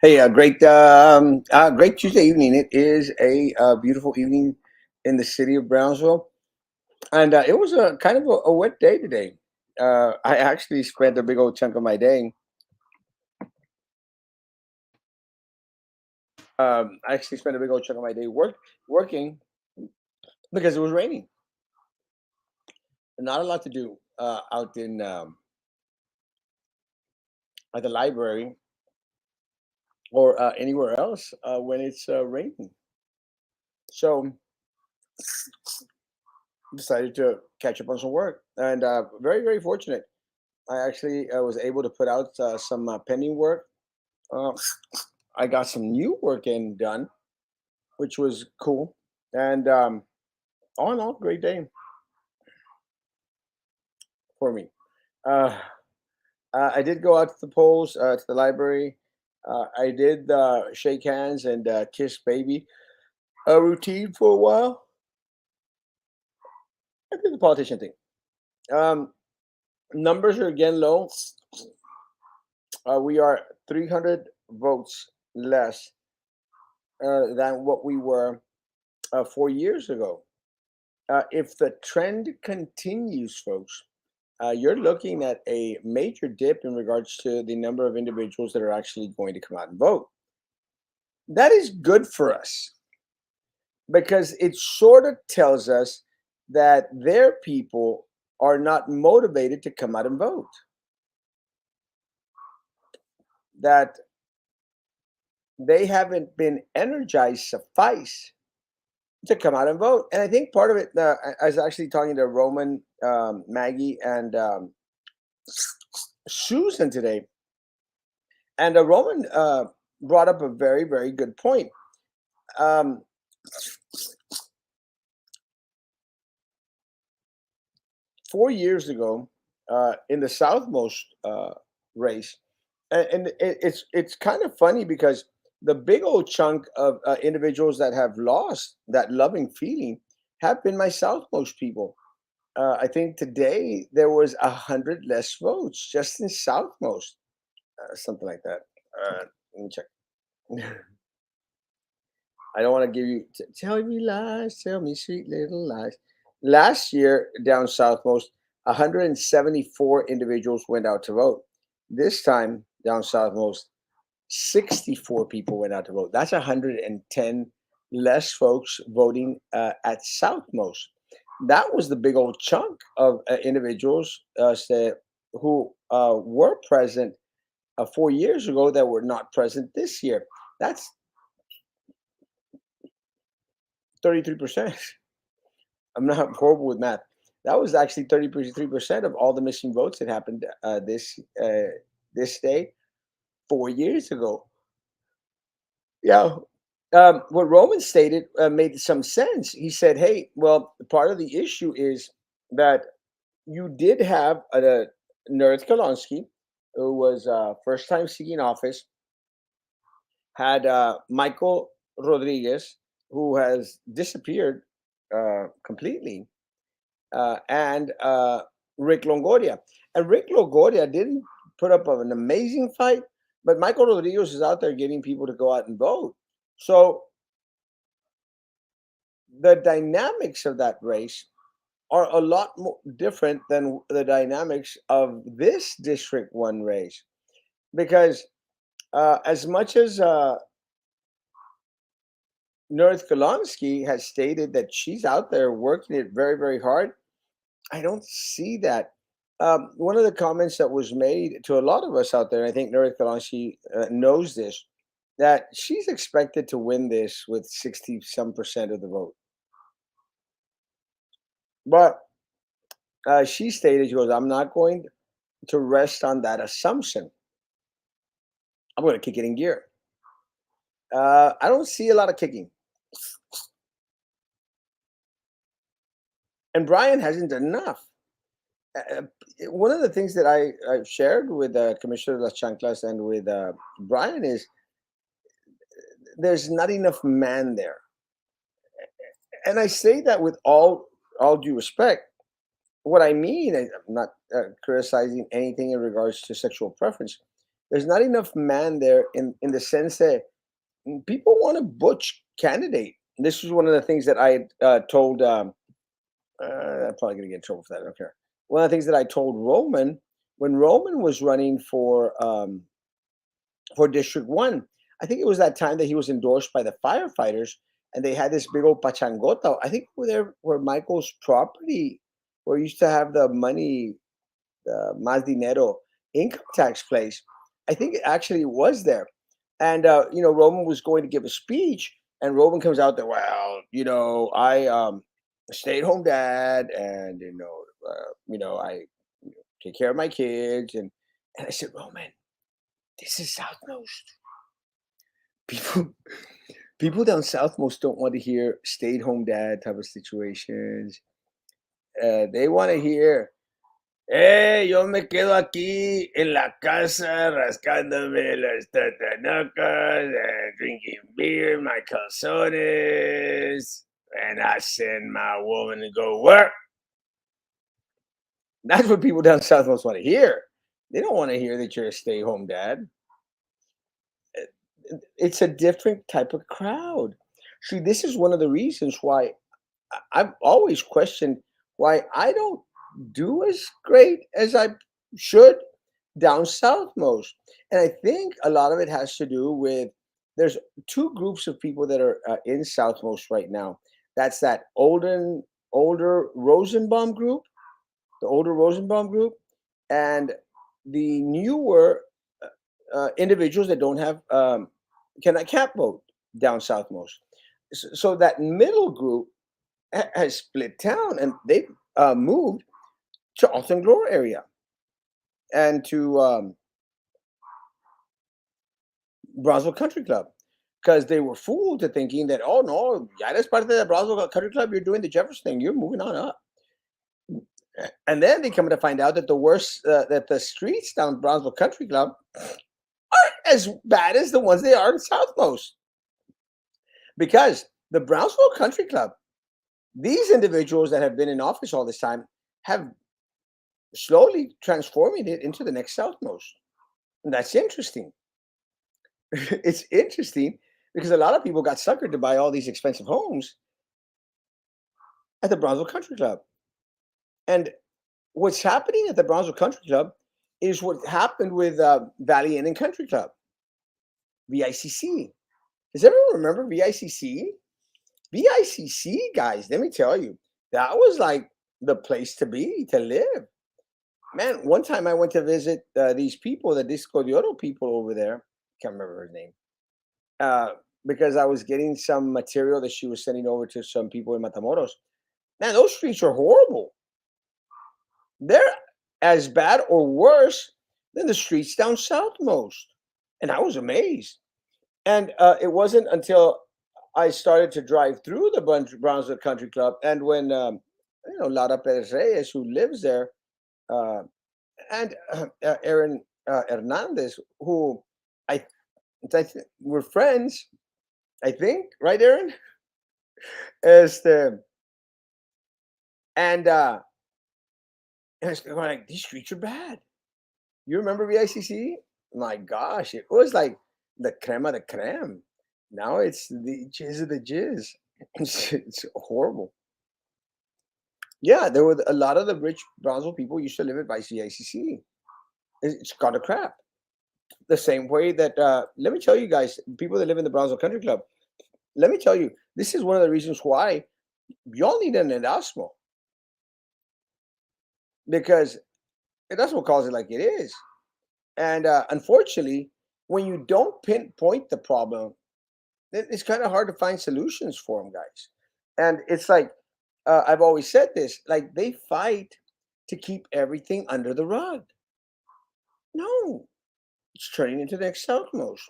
Hey, great Tuesday evening. It is a beautiful evening in the city of Brownsville, and it was a kind of a wet day today. I actually spent a big old chunk of my day. I actually spent a big old chunk of my day working because it was raining. Not a lot to do out in at the library or anywhere else when it's raining. So decided to catch up on some work, and very fortunate. I actually was able to put out some pending work. Uh, I got some new work in done, which was cool. And all in all, great day for me. Uh, I did go out to the polls, to the library. I did shake hands and kiss baby a routine for a while. I did the politician thing. Um, Numbers are again low. We are 300 votes less than what we were 4 years ago. If the trend continues, folks, you're looking at a major dip in regards to the number of individuals that are actually going to come out and vote. That is good for us because it sort of tells us that their people are not motivated to come out and vote, that they haven't been energized suffice to come out and vote. And I think part of it, I was actually talking to Roman, Maggie, and Susan today. And Roman brought up a very good point. Um, 4 years ago, in the Southmost race, and it's kind of funny because the big old chunk of individuals that have lost that loving feeling have been my Southmost people. I think today there was 100 less votes just in Southmost, something like that. Let me check. I don't want to give you tell me lies, tell me sweet little lies. Last year down southmost, 174 individuals went out to vote. This time down southmost, 64 people went out to vote. That's 110 less folks voting at southmost. That was the big old chunk of individuals who were present 4 years ago that were not present this year. That's 33%. I'm not horrible with math. That was actually 33% of all the missing votes that happened this day 4 years ago. Yeah. What Roman stated made some sense. He said, "Hey, well, part of the issue is that you did have Nerith Kolonsky, who was first time seeking office, had Michael Rodriguez, who has disappeared completely, and Rick Longoria. And Rick Longoria didn't put up an amazing fight, but Michael Rodriguez is out there getting people to go out and vote. So the dynamics of that race are a lot more different than the dynamics of this District 1 race. Because as much as North Kolonsky has stated that she's out there working it very hard, I don't see that. One of the comments that was made to a lot of us out there, and I think North Kalanshi knows this, that she's expected to win this with 60 some percent of the vote. But she stated, she goes, I'm not going to rest on that assumption. I'm going to kick it in gear. I don't see a lot of kicking. And Brian hasn't done enough. One of the things that I've shared with Commissioner Las Chanclas and with Brian is there's not enough man there. And I say that with all due respect. What I mean, I'm not criticizing anything in regards to sexual preference. There's not enough man there in the sense that people want a butch candidate. This was one of the things that I told. I'm probably gonna get in trouble for that. I don't care. One of the things that I told Roman when Roman was running for District One, I think it was that time that he was endorsed by the firefighters, and they had this big old pachangota. I think over there where Michael's property, where he used to have the money, the Más Dinero income tax place. I think it actually was there. And Roman was going to give a speech, and Roman comes out there. Well, I stay at home dad, and I take care of my kids, and I said, Roman, this is Southmost. People people down Southmost don't want to hear stay at home dad type of situations. They want to hear, yo me quedo aquí en la casa rascándome las tatanacas and drinking beer in my calzones, and I send my woman to go work. That's what people down south most want to hear. They don't want to hear that you're a stay-home dad. It's a different type of crowd. See, this is one of the reasons why I've always questioned why I don't do as great as I should down south most. And I think a lot of it has to do with there's two groups of people that are in Southmost right now. That's that older Rosenbaum group, the older Rosenbaum group, and the newer individuals that don't have can't vote down Southmost. So that middle group has split town, and they moved to Alton Glory area and to Brownsville Country Club because they were fooled to thinking that, oh no, ya eres parte de Brownsville Country Club, you're doing the Jefferson thing, you're moving on up. And then they come to find out that that the streets down Brownsville Country Club aren't as bad as the ones they are in Southmost, because the Brownsville Country Club, these individuals that have been in office all this time have slowly transforming it into the next Southmost. And that's interesting. It's interesting because a lot of people got suckered to buy all these expensive homes at the Brownsville Country Club. And what's happening at the Brownsville Country Club is what happened with Valley Inn and Country Club, VICC. Does everyone remember VICC? VICC, guys, let me tell you, that was like the place to be, to live. Man, one time I went to visit these people, the Disco de Oro people over there. Can't remember her name. Uh, because I was getting some material that she was sending over to some people in Matamoros. Man, those streets are horrible. They're as bad or worse than the streets down south most. And I was amazed. And it wasn't until I started to drive through the Brownsville Country Club, and when Lara Perez Reyes, who lives there, uh, and Aaron Hernandez, who I, we're friends, I think, right, Aaron? Este, and we're like, these streets are bad. You remember VICC? My gosh, it was like the creme of the creme. Now it's the jizz of the jizz. It's horrible. Yeah, there were a lot of the rich Brownsville people used to live at VICC. It's got a crap. The same way that let me tell you guys, people that live in the Brownsville Country Club, let me tell you, this is one of the reasons why y'all need an Erasmo, because Erasmo calls it like it is. And unfortunately, when you don't pinpoint the problem, it's kind of hard to find solutions for them, guys. And it's like I've always said this: like they fight to keep everything under the rug. No, it's turning into the next Southmost.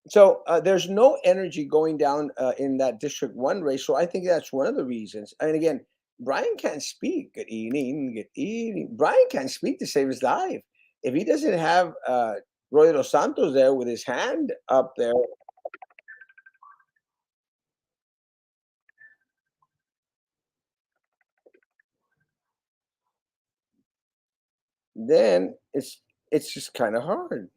So there's no energy going down in that District One race. So I think that's one of the reasons. And again, Brian can't speak. Good evening. Good evening. Brian can't speak to save his life. If he doesn't have Roy Dos Santos there with his hand up there, then it's just kind of hard.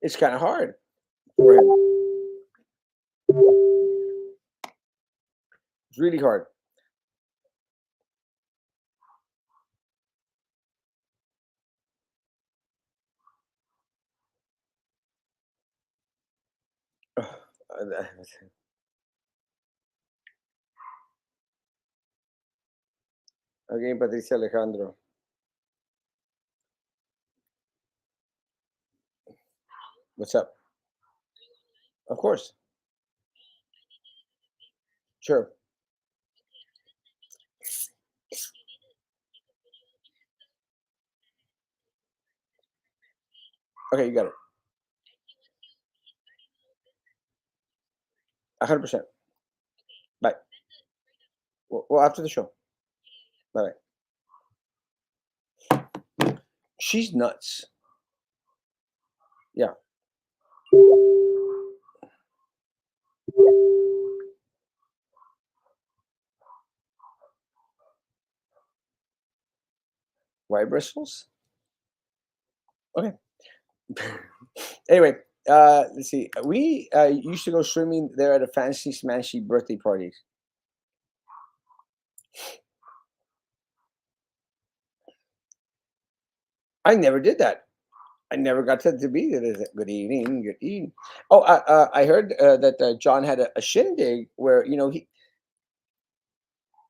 It's kind of hard for him. It's really hard. Again, Patricia Alejandro. What's up? Of course. Sure. Okay, you got it. 100%. Bye. Well, after the show. Bye. She's nuts. Yeah. White bristles? Okay. Anyway, let's see. We used to go swimming there at a fancy smashy birthday parties. I never did that. I never got to be there. Good evening, good evening. Oh, I heard that John had a shindig where and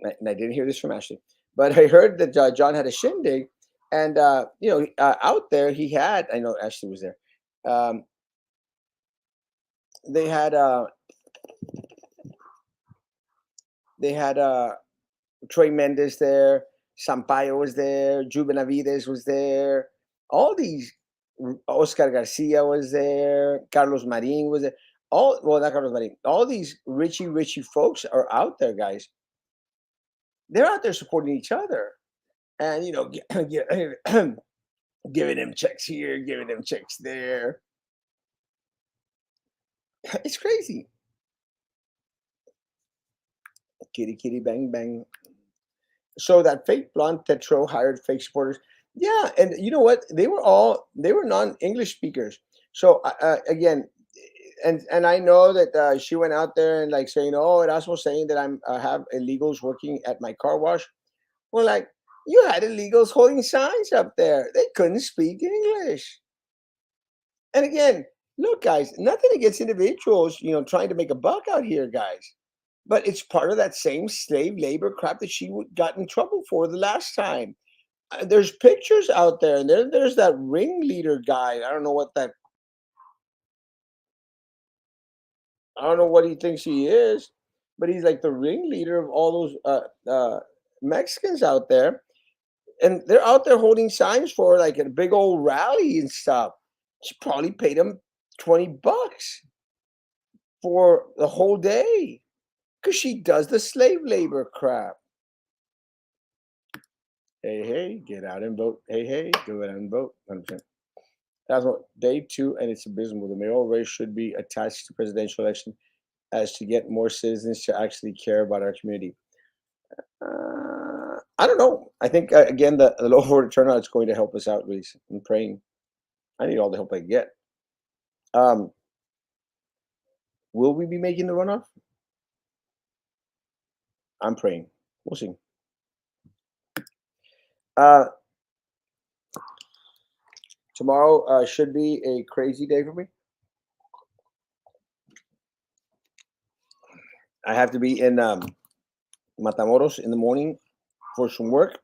I didn't hear this from Ashley, but I heard that John had a shindig, and out there he had. I know Ashley was there. Um, they had Troy Mendes there, Sampaio was there, Juvenavides was there, all these Oscar Garcia was there, Carlos Marin was there. All well, not Carlos Marin. All these Richie folks are out there, guys. They're out there supporting each other, and giving them checks here, giving them checks there. It's crazy. Kitty kitty bang bang. So that fake blonde Tetro hired fake supporters. Yeah, and you know what? They were non-English speakers. So again, and I know that she went out there and like saying, "Oh, Erasmo saying that I'm have illegals working at my car wash." Well, like you had illegals holding signs up there. They couldn't speak English. And again, look, guys, nothing against individuals, trying to make a buck out here, guys. But it's part of that same slave labor crap that she got in trouble for the last time. There's pictures out there, and there's that ringleader guy. I don't know what that. I don't know what he thinks he is, but he's like the ringleader of all those Mexicans out there, and they're out there holding signs for like a big old rally and stuff. She probably paid him $20 for the whole day because she does the slave labor crap. Hey, hey, get out and vote. Hey, hey, go out and vote. 100%. That's what day two, and it's abysmal. The mayoral race should be attached to presidential election as to get more citizens to actually care about our community. I don't know. I think again the low voter turnout is going to help us out, Luis. I'm praying. I need all the help I can get. Um, will we be making the runoff? I'm praying. We'll see. Uh, Tomorrow should be a crazy day for me. I have to be in Matamoros in the morning for some work.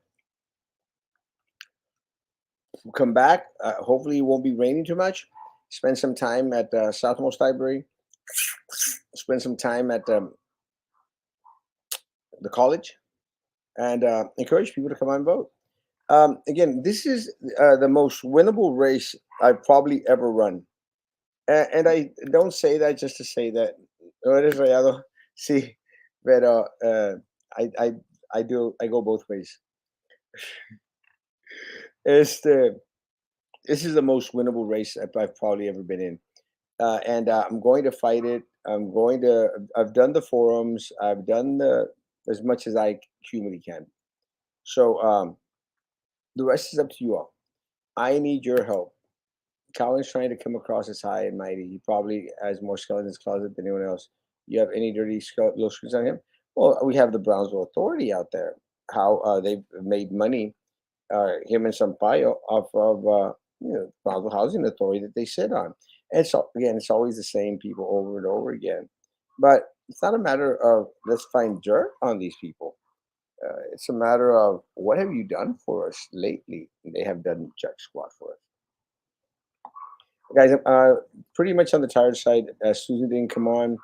We'll come back. Hopefully, it won't be raining too much. Spend some time at Southmost Library. Spend some time at the college, and encourage people to come out and vote. Again, this is the most winnable race I've probably ever run, and I don't say that just to say that. No eres rayado. Sí, pero I do I go both ways. Este, this is the most winnable race I've probably ever been in, and I'm going to fight it. I'm going to. I've done the forums. I've done the as much as I humanly can. So The rest is up to you all. I need your help. Cowan's trying to come across as high and mighty. He probably has more skeletons in his closet than anyone else. You have any dirty little screws on him? Well, we have the Brownsville Authority out there. How they've made money, him and Sampaio, off of Brownsville Housing Authority that they sit on. And so again, it's always the same people over and over again. But it's not a matter of let's find dirt on these people. It's a matter of what have you done for us lately? And they have done jack squat for us. Guys, pretty much on the tired side. Susan didn't come on.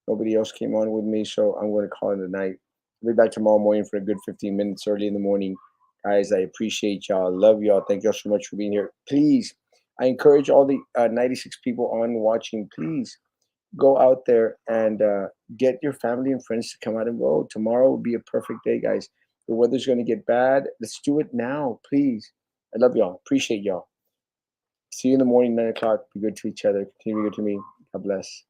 Nobody else came on with me, so I'm going to call it a night. I'll be back tomorrow morning for a good 15 minutes early in the morning. Guys, I appreciate y'all. Love y'all. Thank y'all so much for being here. Please, I encourage all the 96 people on watching, please go out there and get your family and friends to come out and vote. Tomorrow will be a perfect day, guys. The weather's going to get bad. Let's do it now, please. I love y'all. Appreciate y'all. See you in the morning, 9 o'clock. Be good to each other. Continue to be good to me. God bless.